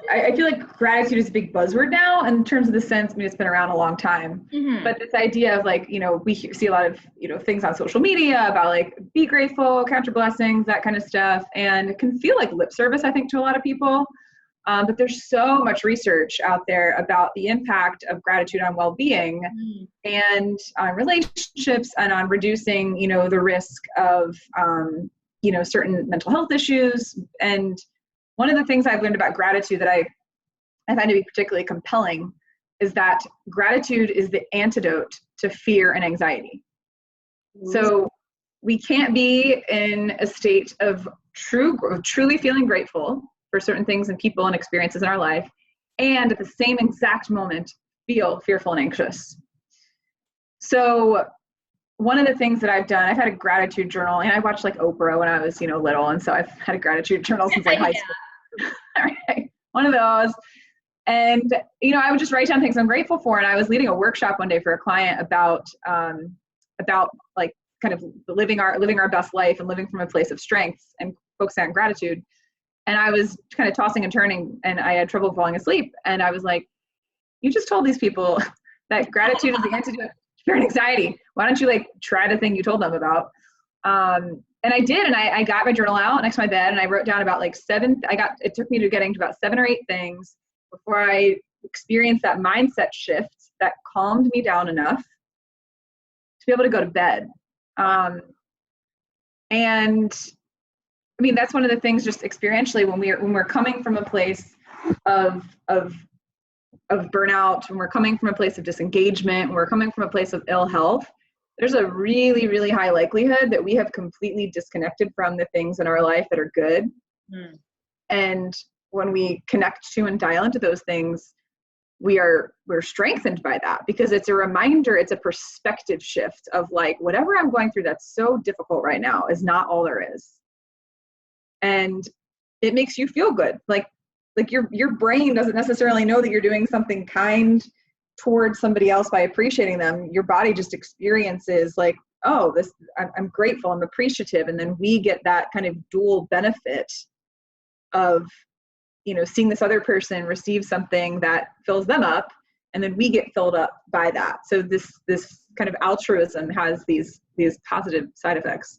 I feel like gratitude is a big buzzword now in terms of the sense, I mean, it's been around a long time, but this idea of like, we see a lot of, things on social media about like, be grateful, count your blessings, that kind of stuff. And it can feel like lip service, I think, to a lot of people. But there's so much research out there about the impact of gratitude on well-being and on relationships and on reducing, the risk of, certain mental health issues. And one of the things I've learned about gratitude that I find to be particularly compelling is that gratitude is the antidote to fear and anxiety. So we can't be in a state of truly feeling grateful for certain things and people and experiences in our life, and at the same exact moment feel fearful and anxious. So one of the things that I've done, I've had a gratitude journal, and I watched like Oprah when I was, little. And so I've had a gratitude journal since like high school. All right. One of those. And, I would just write down things I'm grateful for. And I was leading a workshop one day for a client about like kind of living our best life and living from a place of strength and focusing on gratitude. And I was kind of tossing and turning, and I had trouble falling asleep. And I was like, you just told these people that gratitude is the antidote to fear and anxiety. Why don't you like try the thing you told them about? And I did. And I got my journal out next to my bed, and I wrote down about like it took me to getting to about 7 or 8 things before I experienced that mindset shift that calmed me down enough to be able to go to bed. And I mean, that's one of the things just experientially when we're coming from a place of burnout, when we're coming from a place of disengagement, when we're coming from a place of ill health, there's a really, really high likelihood that we have completely disconnected from the things in our life that are good. And when we connect to and dial into those things, we're strengthened by that, because it's a reminder, it's a perspective shift of like, whatever I'm going through that's so difficult right now is not all there is. And it makes you feel good. Like your brain doesn't necessarily know that you're doing something kind towards somebody else by appreciating them. Your body just experiences like, oh, I'm grateful, I'm appreciative. And then we get that kind of dual benefit of, seeing this other person receive something that fills them up, and then we get filled up by that. So this kind of altruism has these positive side effects.